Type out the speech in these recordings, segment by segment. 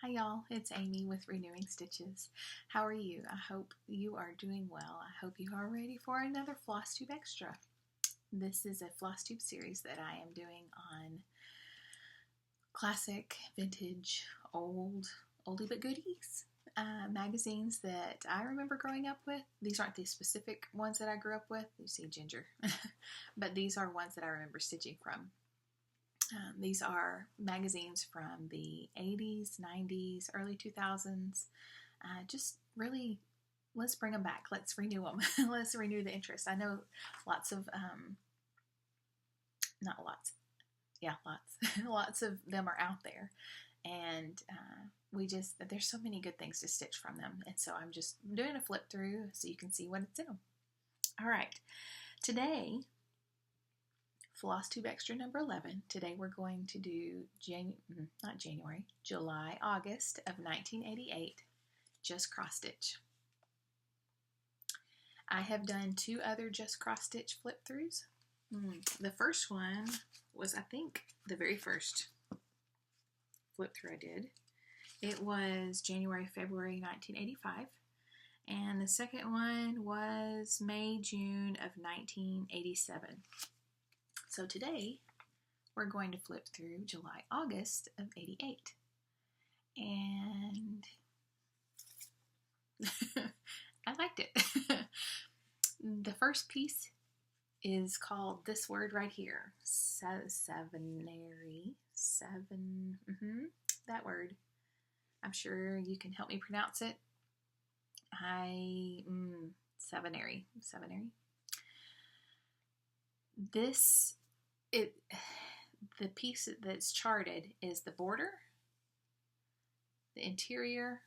Hi y'all, it's Amy with Renewing Stitches. How are you? I hope you are doing well. I hope you are ready for another Flosstube Extra. This is a Flosstube series that I am doing on classic, vintage, oldie but goodies magazines that I remember growing up with. These aren't the specific ones that I grew up with. You see Ginger. But these are ones that I remember stitching from. These are magazines from the 80s, 90s, early 2000s. Just really, let's bring them back. Let's renew them. Let's renew the interest. I know lots of, not lots, yeah, lots. Lots of them are out there. And there's so many good things to stitch from them. And so I'm just doing a flip through so you can see what's in them. All right. Today, Flosstube Extra number 11. Today we're going to do July, August of 1988, just cross stitch. I have done two other just cross stitch flip throughs. The first one was, I think, the very first flip through I did. It was January, February 1985. And the second one was May, June of 1987. So today, we're going to flip through July, August of 88. And I liked it. The first piece is called this word right here. Sevenary. That word. I'm sure you can help me pronounce it. Sevenary. The piece that's charted is the border, the interior.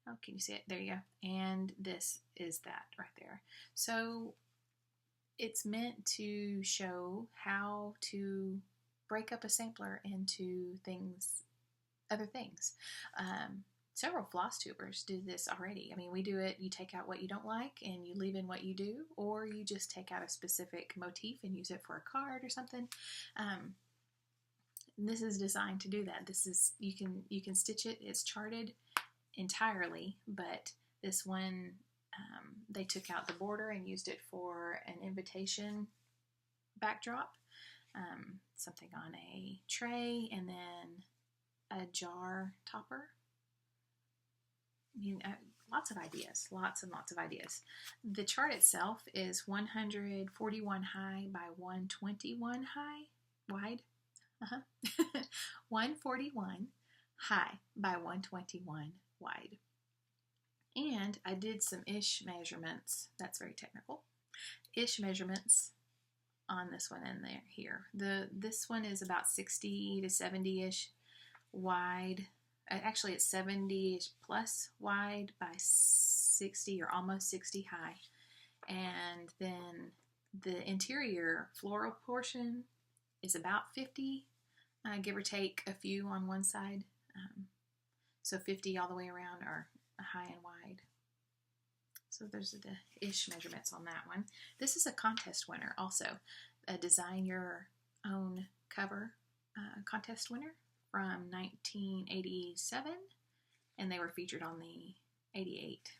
Oh, can you see it? There you go. And this is that right there. So it's meant to show how to break up a sampler into other things. Several floss tubers do this already. I mean, we do it, you take out what you don't like and you leave in what you do, or you just take out a specific motif and use it for a card or something. This is designed to do that. This is, you can stitch it, it's charted entirely, but this one, they took out the border and used it for an invitation backdrop, something on a tray, and then a jar topper. I mean, lots and lots of ideas. The chart itself is 141 high by 121 wide. 141 high by 121 wide. And I did some ish measurements. That's very technical. Ish measurements on this one and here. This one is about 60 to 70-ish wide. Actually, it's 70 plus wide by 60 or almost 60 high. And then the interior floral portion is about 50, give or take a few on one side. So 50 all the way around, or high and wide. So there's the ish measurements on that one. This is a contest winner also. A design your own cover contest winner from 1987, and they were featured on the 88,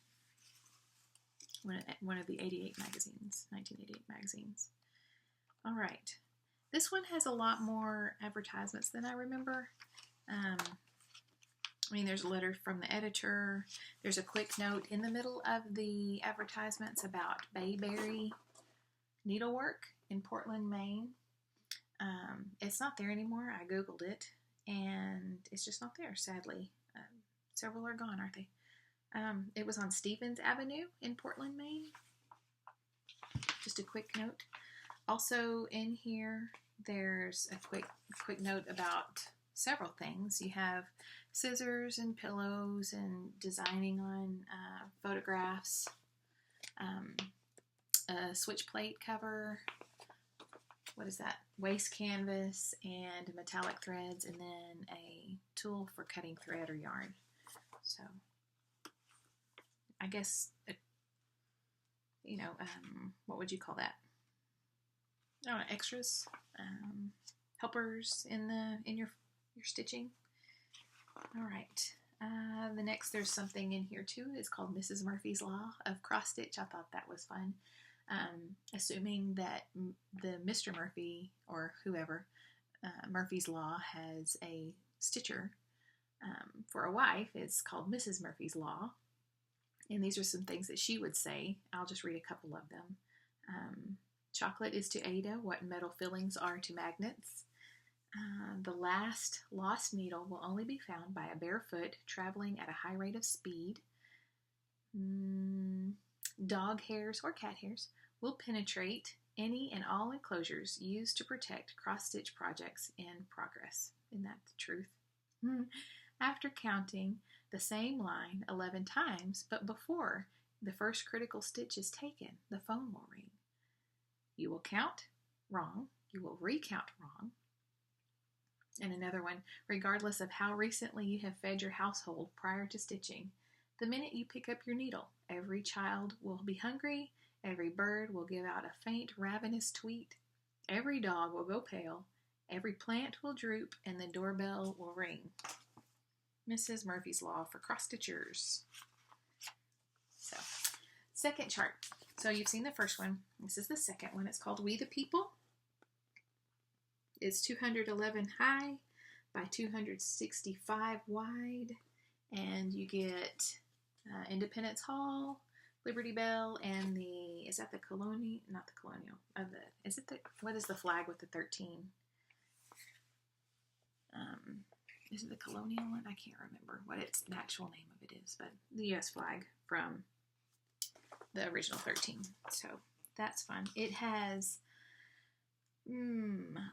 one of the 88 magazines, 1988 magazines. All right, this one has a lot more advertisements than I remember. I mean, there's a letter from the editor. There's a quick note in the middle of the advertisements about bayberry needlework in Portland, Maine. It's not there anymore. I Googled it, and it's just not there, sadly. Several are gone, aren't they? It was on Stevens Avenue in Portland, Maine. Just a quick note. Also in here, there's a quick note about several things. You have scissors and pillows and designing on photographs, a switch plate cover, what is that? Waste canvas and metallic threads, and then a tool for cutting thread or yarn. So I guess, what would you call that? I don't know, extras, helpers in your stitching. All right, The next, there's something in here too. It's called Mrs. Murphy's Law of Cross Stitch. I thought that was fun. Assuming that the Mr. Murphy or whoever, Murphy's Law has a stitcher for a wife, it's called Mrs. Murphy's Law. And these are some things that she would say. I'll just read a couple of them. Chocolate is to Ada what metal fillings are to magnets. The last lost needle will only be found by a barefoot traveling at a high rate of speed. Dog hairs or cat hairs will penetrate any and all enclosures used to protect cross-stitch projects in progress. Isn't that the truth? After counting the same line 11 times, but before the first critical stitch is taken, the phone will ring. You will count wrong. You will recount wrong. And another one, regardless of how recently you have fed your household prior to stitching, the minute you pick up your needle, every child will be hungry, every bird will give out a faint, ravenous tweet, every dog will go pale, every plant will droop, and the doorbell will ring. Mrs. Murphy's Law for cross-stitchers. So, second chart. So you've seen the first one. This is the second one. It's called We the People. It's 211 high by 265 wide, and you get Independence Hall, Liberty Bell, and the, is that the colonial, not the colonial, is it the, what is the flag with the 13? Is it the colonial one? I can't remember what its the actual name of it is, but the U.S. flag from the original 13. So that's fun. It has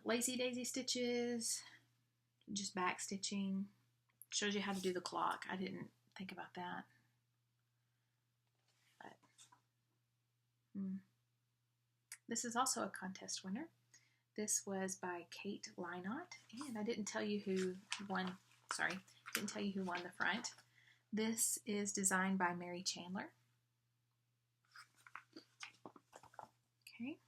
lacy daisy stitches, just back stitching. Shows you how to do the clock. I didn't think about that. But this is also a contest winner. This was by Kate Lynott, and I didn't tell you who won. Sorry, didn't tell you who won the front. This is designed by Mary Chandler. Okay.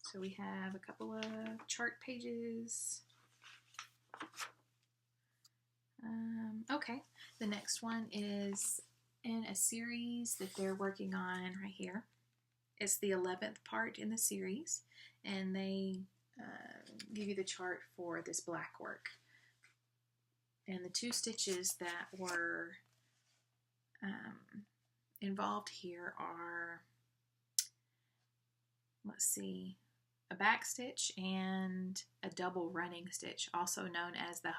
So we have a couple of chart pages. Okay, the next one is in a series that they're working on right here. It's the 11th part in the series, and they give you the chart for this black work. And the two stitches that were involved here are, let's see, a back stitch and a double running stitch, also known as the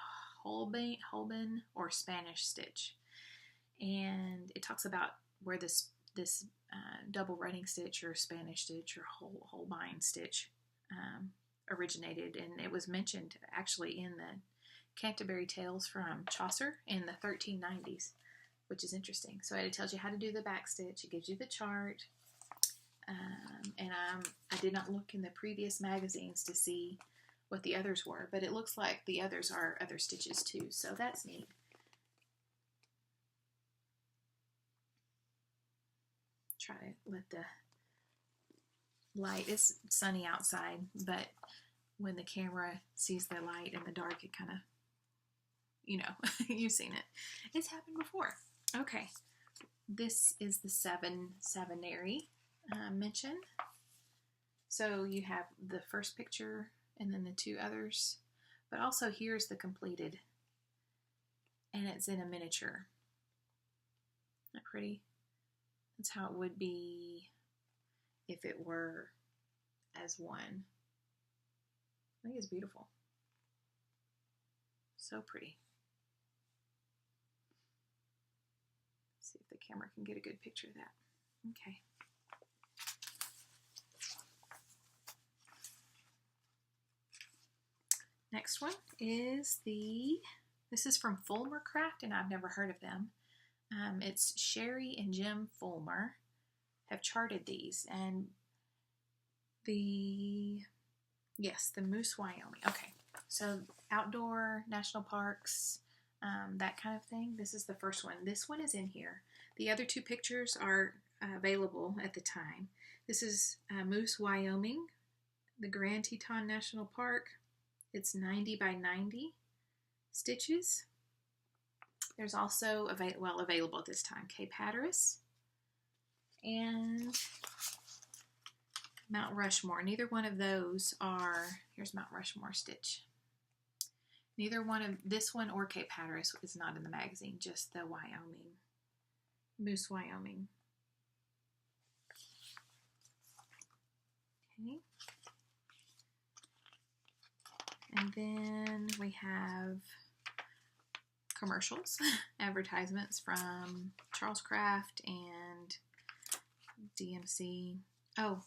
Holben or Spanish stitch. And it talks about where this double running stitch or Spanish stitch or Holbein stitch originated, and it was mentioned actually in the Canterbury Tales from Chaucer in the 1390s, which is interesting. So it tells you how to do the back stitch. It gives you the chart. And I did not look in the previous magazines to see what the others were, but it looks like the others are other stitches too, so that's neat. Try to let the light, it's sunny outside, but when the camera sees the light in the dark, it kind of, you know, you've seen it. It's happened before. Okay, this is the sevenary mention. So you have the first picture and then the two others, but also here's the completed, and it's in a miniature. Isn't that pretty? That's how it would be if it were as one. I think it's beautiful. So pretty. Let's see if the camera can get a good picture of that. Okay. Next one is this is from Fulmer Craft, and I've never heard of them. It's Sherry and Jim Fulmer have charted these, and the Moose, Wyoming. Okay, so outdoor national parks, that kind of thing. This is the first one. This one is in here. The other two pictures are available at the time. This is Moose, Wyoming, the Grand Teton National Park. It's 90 by 90, stitches. There's also, available at this time, Cape Hatteras and Mount Rushmore. Neither one of those are, here's Mount Rushmore stitch. Neither one of this one or Cape Hatteras is not in the magazine, just the Wyoming, Moose, Wyoming. Okay. And then we have commercials, advertisements from Charles Craft and DMC. Oh,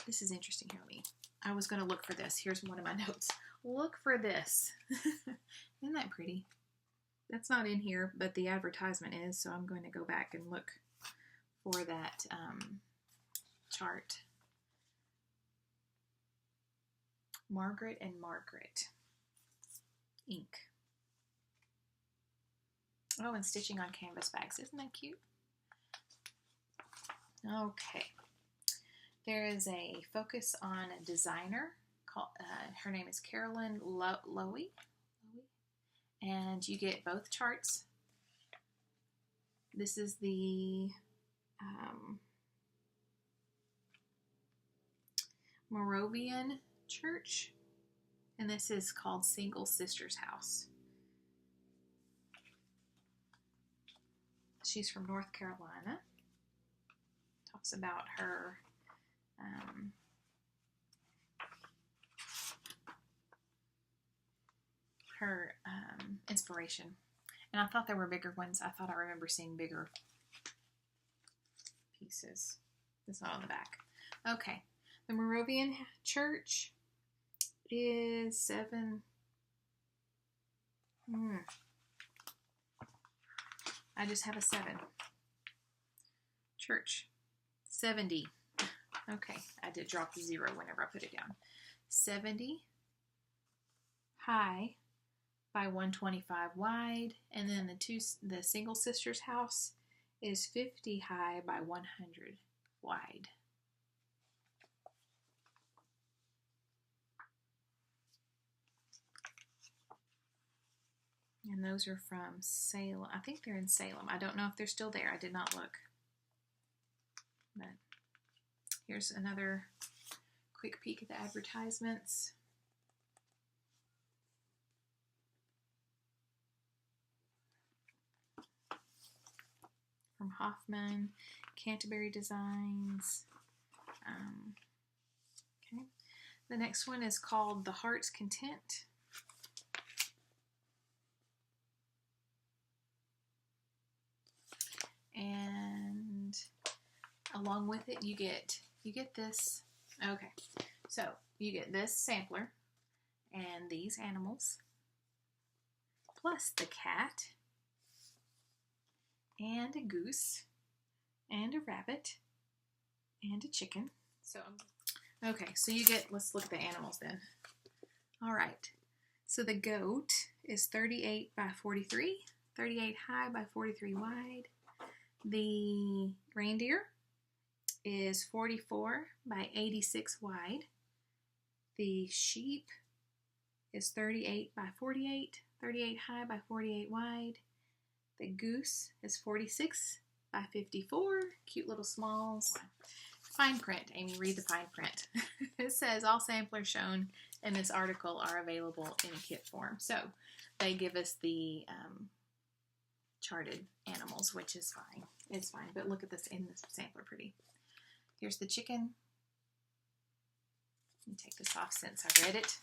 this is interesting. Hear me. I was going to look for this. Here's one of my notes. Look for this. Isn't that pretty? That's not in here, but the advertisement is, so I'm going to go back and look for that chart. Margaret and Margaret ink. Oh, and stitching on canvas bags. Isn't that cute? Okay. There is a focus on a designer called, her name is Carolyn Lowy. And you get both charts. This is the Moravian Church, and this is called Single Sisters House. She's from North Carolina. Talks about her inspiration. And I thought there were bigger ones. I thought I remember seeing bigger pieces. It's not on the back. Okay. The Moravian Church is 7. I just have a 7. Church. 70. Okay. I did drop the 0 whenever I put it down. 70 high by 125 wide, and then the Single Sisters House is 50 high by 100 wide. And those are from Salem. I think they're in Salem. I don't know if they're still there. I did not look. But here's another quick peek at the advertisements. From Hoffman, Canterbury Designs. Okay. The next one is called The Heart's Content. And along with it, you get this. Okay, so you get this sampler and these animals, plus the cat and a goose and a rabbit and a chicken. So okay, so you get, let's look at the animals then. All right, so the goat is 38 by 43, 38 high by 43 wide. The reindeer is 44 by 86 wide. The sheep is 38 by 48, 38 high by 48 wide. The goose is 46 by 54, cute little smalls. Fine print, Amy, read the fine print. It says all samplers shown in this article are available in kit form. So they give us the charted animals, which is fine. It's fine, but look at this in this sampler, pretty. Here's the chicken. Let me take this off since I read it.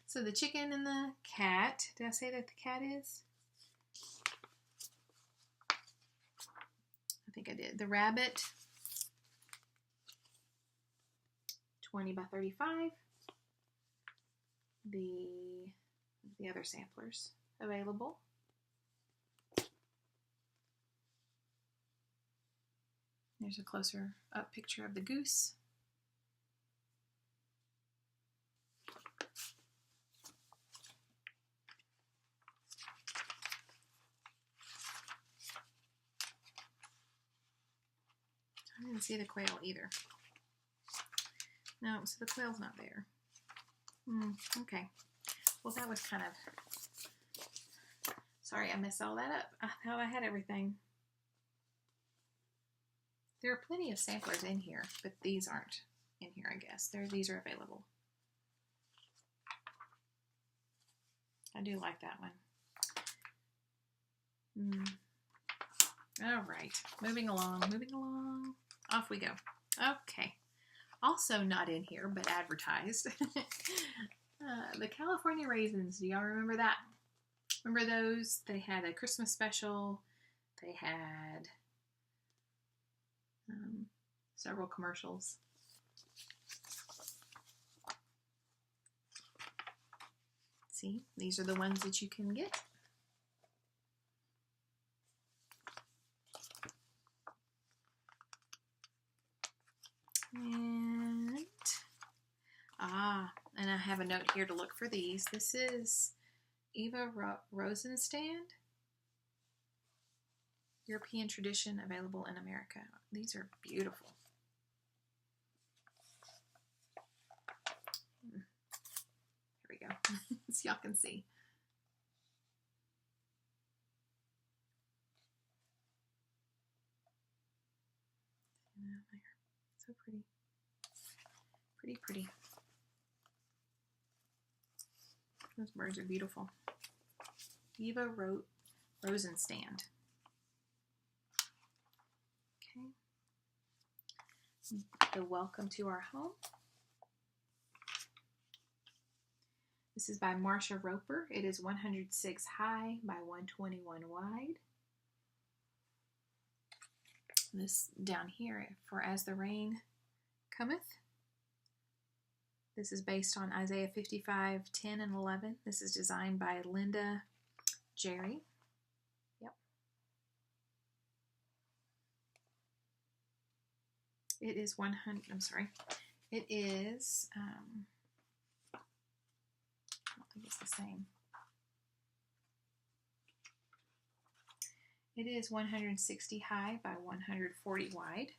So the chicken and the cat. Did I say that the cat is? I think I did. The rabbit, 20 by 35. The other samplers available. There's a closer up picture of the goose. I didn't see the quail either. No, so the quail's not there. Okay. Well, that was kind of... Sorry, I messed all that up. I thought I had everything. There are plenty of samplers in here, but these aren't in here, I guess. These are available. I do like that one. All right, moving along. Off we go. Okay, also not in here, but advertised. The California raisins, do y'all remember that? Remember those? They had a Christmas special. They had several commercials. See, these are the ones that you can get. And I have a note here to look for these. This is Eva Rosenstand. European tradition, available in America. These are beautiful. Here we go, so y'all can see. So pretty. Pretty. Those birds are beautiful. Eva Rosenstand. Okay. The Welcome to Our Home. This is by Marsha Roper. It is 106 high by 121 wide. This down here for As the Rain Cometh. This is based on Isaiah 55, 10 and 11. This is designed by Linda Jerry. Yep. It is 100, I'm sorry. It is, I don't think it's the same. It is 160 high by 140 wide.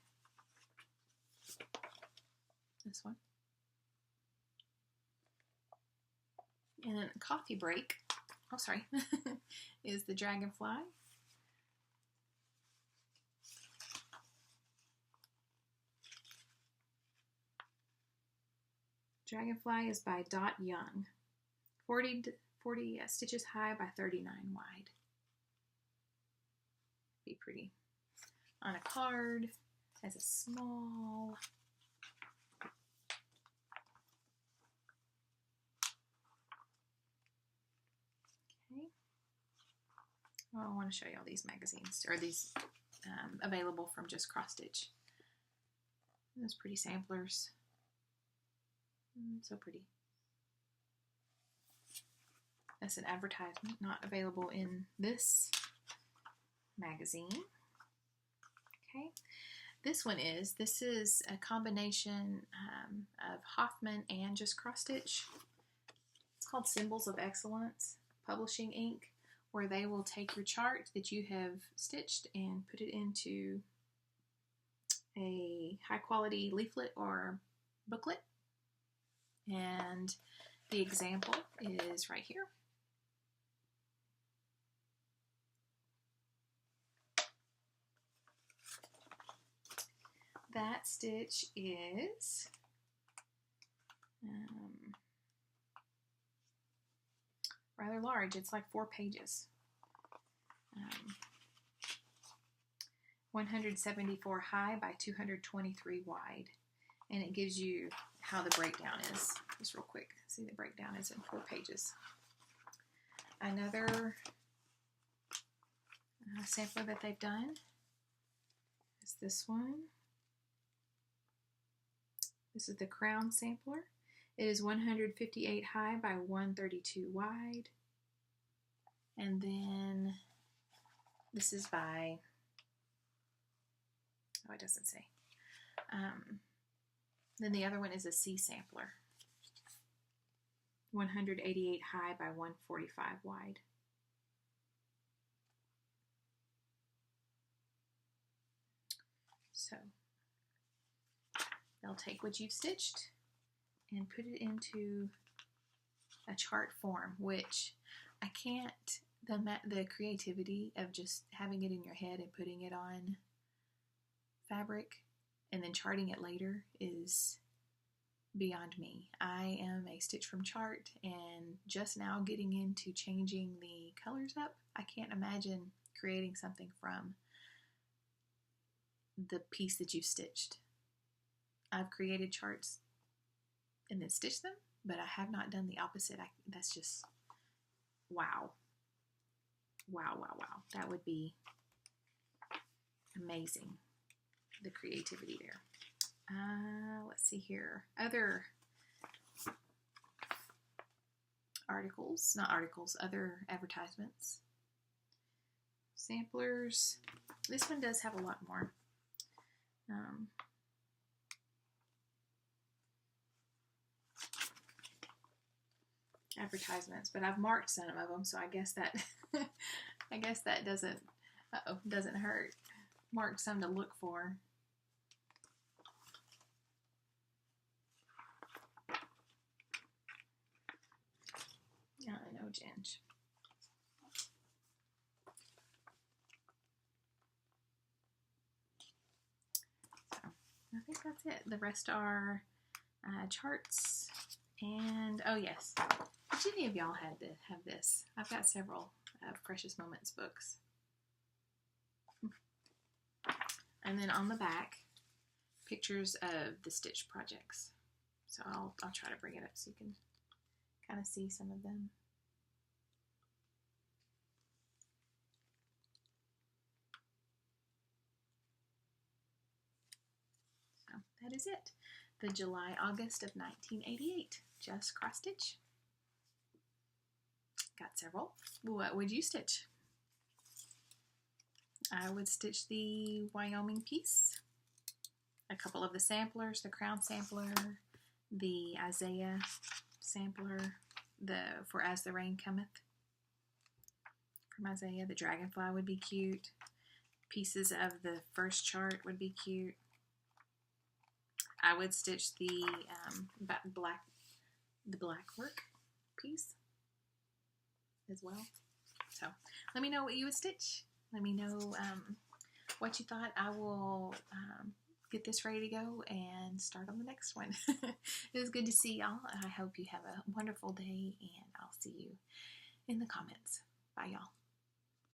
This one. And then Coffee Break, oh sorry, is the Dragonfly. Dragonfly is by Dot Young. 40 stitches high by 39 wide. Be pretty. On a card, as a small. Okay. Oh, I want to show you all these magazines, or these available from Just Cross Stitch. Those pretty samplers. So pretty. That's an advertisement, not available in this magazine. Okay, this is a combination of Hoffman and Just Cross Stitch. It's called Symbols of Excellence Publishing Inc., where they will take your chart that you have stitched and put it into a high quality leaflet or booklet. And the example is right here. That stitch is rather large. It's like 4 pages. 174 high by 223 wide. And it gives you how the breakdown is. Just real quick. See, the breakdown is in 4 pages. Another sampler that they've done is this one. This is the Crown sampler. It is 158 high by 132 wide. And then this is by, oh, it doesn't say. Then the other one is a C sampler. 188 high by 145 wide. So they'll take what you've stitched and put it into a chart form, which I can't, the creativity of just having it in your head and putting it on fabric and then charting it later is beyond me. I am a stitch from chart and just now getting into changing the colors up. I can't imagine creating something from the piece that you stitched. I've created charts and then stitched them, but I have not done the opposite. That's just wow. Wow, wow, wow. That would be amazing, the creativity there. Let's see here. Other articles, not articles, other advertisements. Samplers. This one does have a lot more. Advertisements, but I've marked some of them, so I guess that I guess that doesn't hurt. Marked some to look for. No, Ginge. So I think that's it. The rest are charts. And oh yes, which any of y'all had to have this? I've got several Precious Moments books. And then on the back, pictures of the stitch projects. So I'll try to bring it up so you can kind of see some of them. So that is it. The July-August of 1988. Just cross stitch. Got several. What would you stitch? I would stitch the Wyoming piece, a couple of the samplers, the Crown sampler, the Isaiah sampler, the For As the Rain Cometh from Isaiah. The Dragonfly would be cute. Pieces of the first chart would be cute. I would stitch the black work piece as well. So let me know what you would stitch. Let me know what you thought. I will get this ready to go and start on the next one. It was good to see y'all. I hope you have a wonderful day, and I'll see you in the comments. Bye, y'all.